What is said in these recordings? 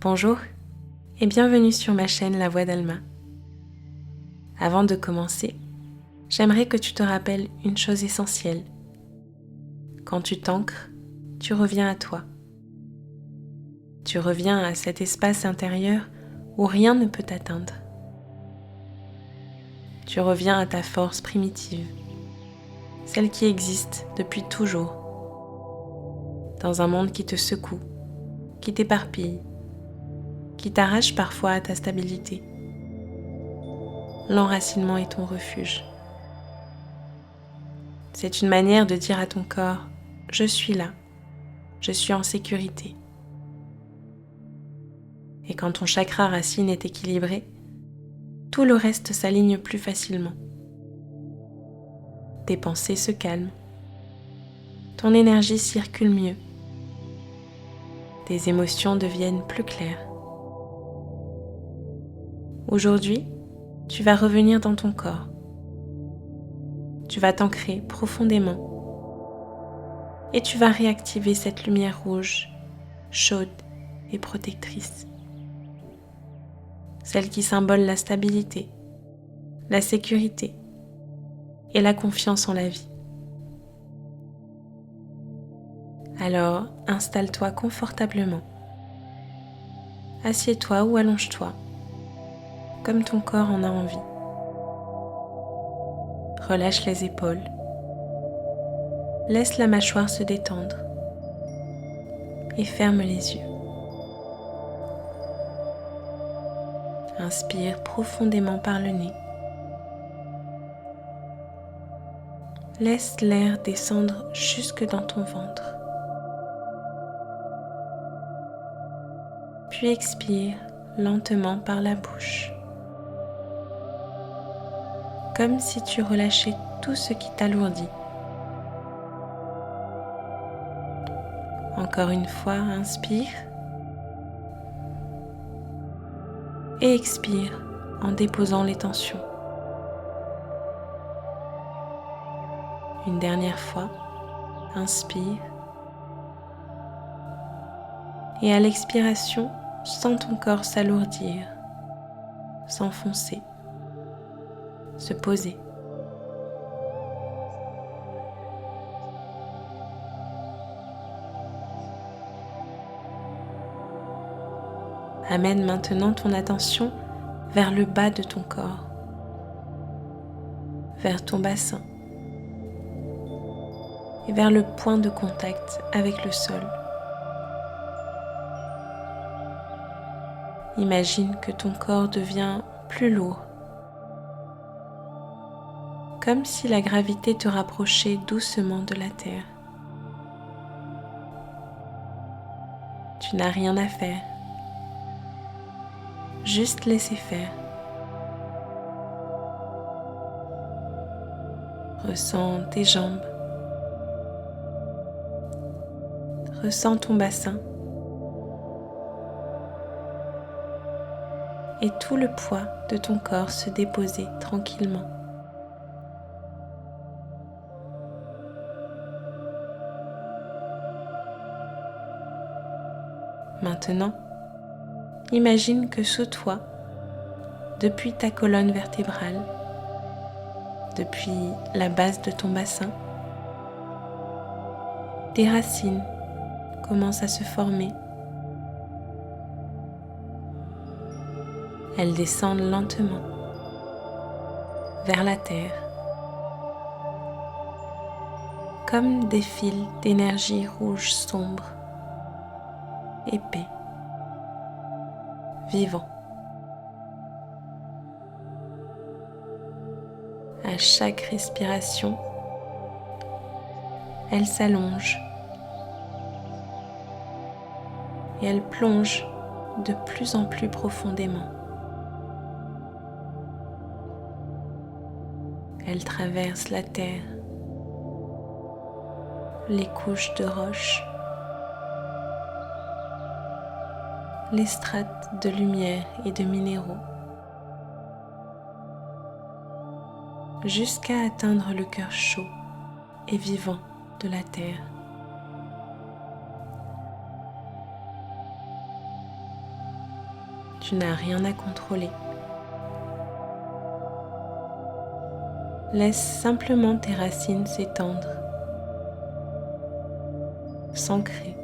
Bonjour et bienvenue sur ma chaîne La Voix d'Alma. Avant de commencer, j'aimerais que tu te rappelles une chose essentielle. Quand tu t'ancres, tu reviens à toi. Tu reviens à cet espace intérieur où rien ne peut t'atteindre. Tu reviens à ta force primitive, celle qui existe depuis toujours, dans un monde qui te secoue, qui t'éparpille, qui t'arrache parfois à ta stabilité. L'enracinement est ton refuge. C'est une manière de dire à ton corps « Je suis là, je suis en sécurité ». Et quand ton chakra racine est équilibré, tout le reste s'aligne plus facilement. Tes pensées se calment, ton énergie circule mieux, tes émotions deviennent plus claires. Aujourd'hui, tu vas revenir dans ton corps. Tu vas t'ancrer profondément et tu vas réactiver cette lumière rouge, chaude et protectrice. Celle qui symbole la stabilité, la sécurité et la confiance en la vie. Alors, installe-toi confortablement. Assieds-toi ou allonge-toi, comme ton corps en a envie. Relâche les épaules. Laisse la mâchoire se détendre et ferme les yeux. Inspire profondément par le nez. Laisse l'air descendre jusque dans ton ventre. Puis expire lentement par la bouche, comme si tu relâchais tout ce qui t'alourdit. Encore une fois, inspire et expire en déposant les tensions. Une dernière fois, inspire et à l'expiration, sens ton corps s'alourdir, s'enfoncer, se poser. Amène maintenant ton attention vers le bas de ton corps, vers ton bassin et vers le point de contact avec le sol. Imagine que ton corps devient plus lourd, comme si la gravité te rapprochait doucement de la terre. Tu n'as rien à faire, juste laisser faire. Ressens tes jambes, ressens ton bassin et tout le poids de ton corps se déposer tranquillement. Maintenant, imagine que sous toi, depuis ta colonne vertébrale, depuis la base de ton bassin, des racines commencent à se former. Elles descendent lentement vers la terre, comme des fils d'énergie rouge sombre, épais, vivants. À chaque respiration, elles s'allongent et elles plongent de plus en plus profondément. Elles traversent la terre, les couches de roches, les strates de lumière et de minéraux, jusqu'à atteindre le cœur chaud et vivant de la terre. Tu n'as rien à contrôler. Laisse simplement tes racines s'étendre, s'ancrer,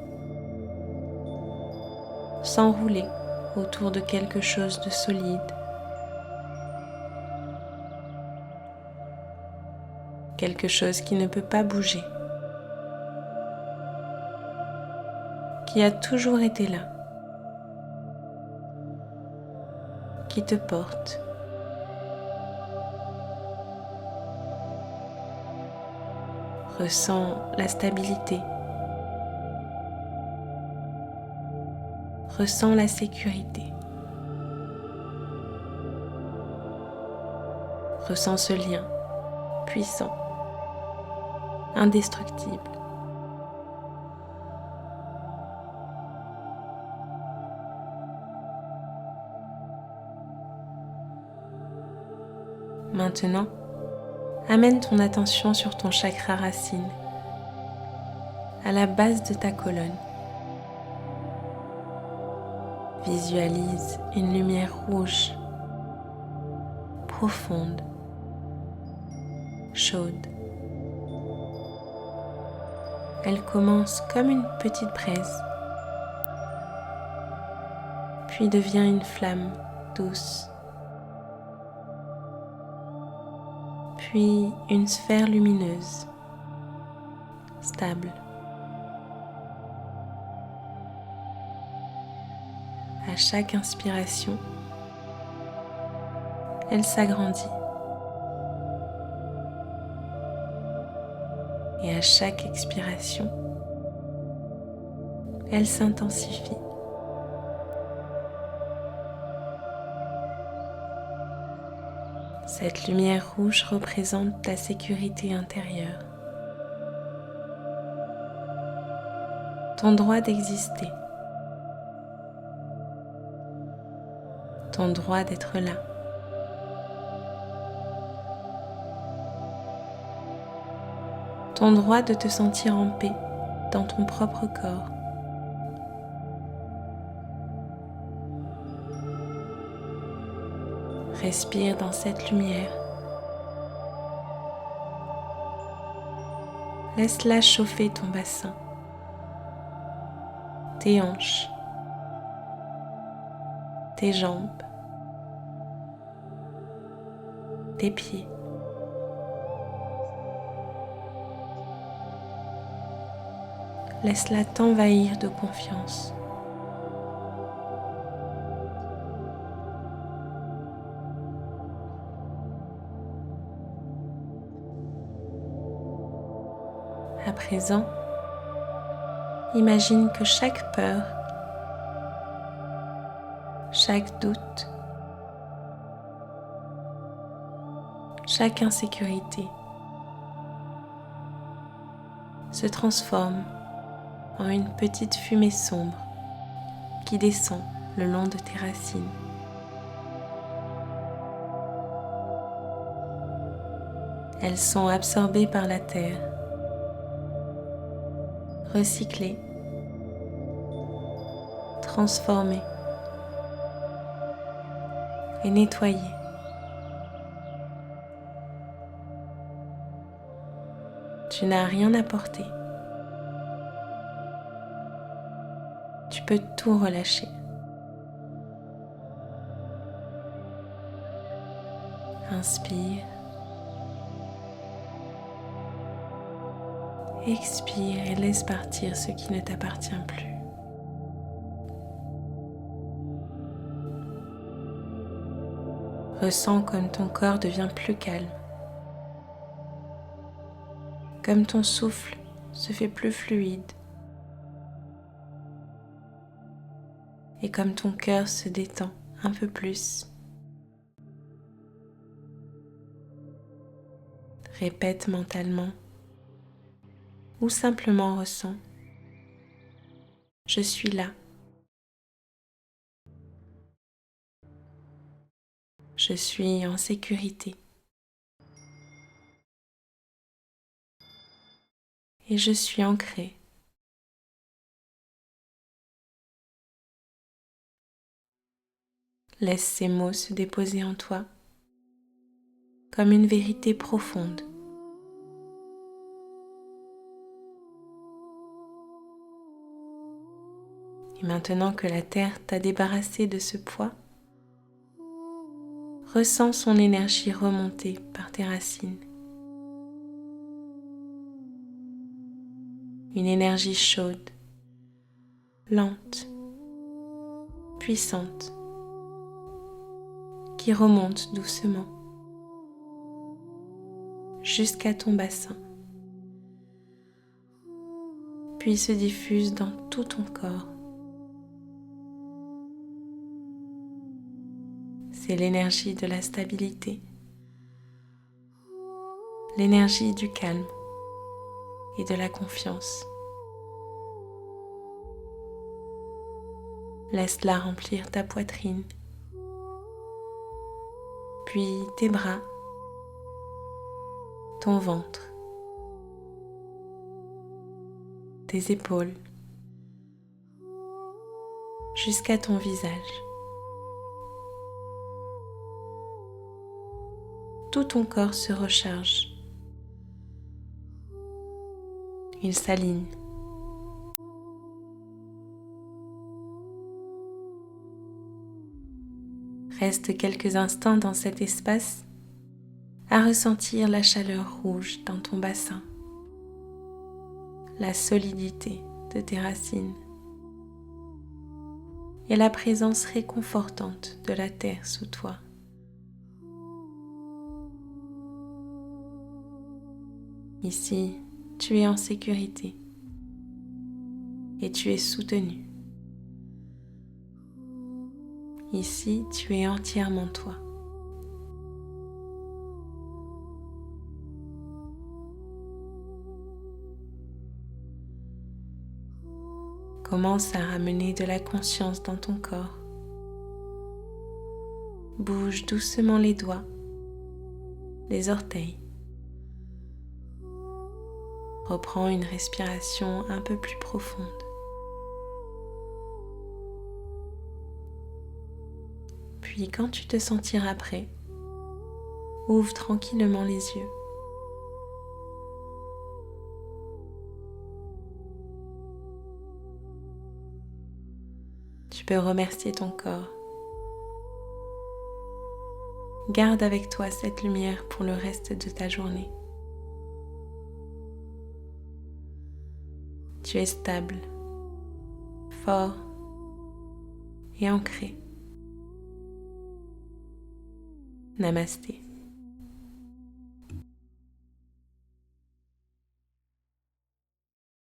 s'enrouler autour de quelque chose de solide, quelque chose qui ne peut pas bouger, qui a toujours été là, qui te porte. Ressens la stabilité, ressens la sécurité, ressens ce lien puissant, indestructible. Maintenant, amène ton attention sur ton chakra racine, à la base de ta colonne. Visualise une lumière rouge, profonde, chaude. Elle commence comme une petite braise, puis devient une flamme douce, puis une sphère lumineuse, stable. À chaque inspiration, elle s'agrandit. Et à chaque expiration, elle s'intensifie. Cette lumière rouge représente ta sécurité intérieure, ton droit d'exister, ton droit d'être là. Ton droit de te sentir en paix dans ton propre corps. Respire dans cette lumière. Laisse-la chauffer ton bassin, tes hanches, tes jambes, tes pieds. Laisse-la t'envahir de confiance. À présent, imagine que chaque peur, chaque doute, chaque insécurité se transforme en une petite fumée sombre qui descend le long de tes racines. Elles sont absorbées par la terre, recyclées, transformées et nettoyées. Tu n'as rien à porter. Tu peux tout relâcher. Inspire. Expire et laisse partir ce qui ne t'appartient plus. Ressens comme ton corps devient plus calme, comme ton souffle se fait plus fluide et comme ton cœur se détend un peu plus. Répète mentalement ou simplement ressens. Je suis là. Je suis en sécurité. Et je suis ancré. Laisse ces mots se déposer en toi comme une vérité profonde. Et maintenant que la terre t'a débarrassé de ce poids, ressens son énergie remonter par tes racines. Une énergie chaude, lente, puissante, qui remonte doucement jusqu'à ton bassin, puis se diffuse dans tout ton corps. C'est l'énergie de la stabilité, l'énergie du calme et de la confiance. Laisse-la remplir ta poitrine, puis tes bras, ton ventre, tes épaules, jusqu'à ton visage. Tout ton corps se recharge. Il s'aligne. Reste quelques instants dans cet espace à ressentir la chaleur rouge dans ton bassin, la solidité de tes racines et la présence réconfortante de la terre sous toi. Ici, tu es en sécurité et tu es soutenu. Ici, tu es entièrement toi. Commence à ramener de la conscience dans ton corps. Bouge doucement les doigts, les orteils. Reprends une respiration un peu plus profonde. Puis quand tu te sentiras prêt, ouvre tranquillement les yeux. Tu peux remercier ton corps. Garde avec toi cette lumière pour le reste de ta journée. Tu es stable, fort et ancré. Namasté.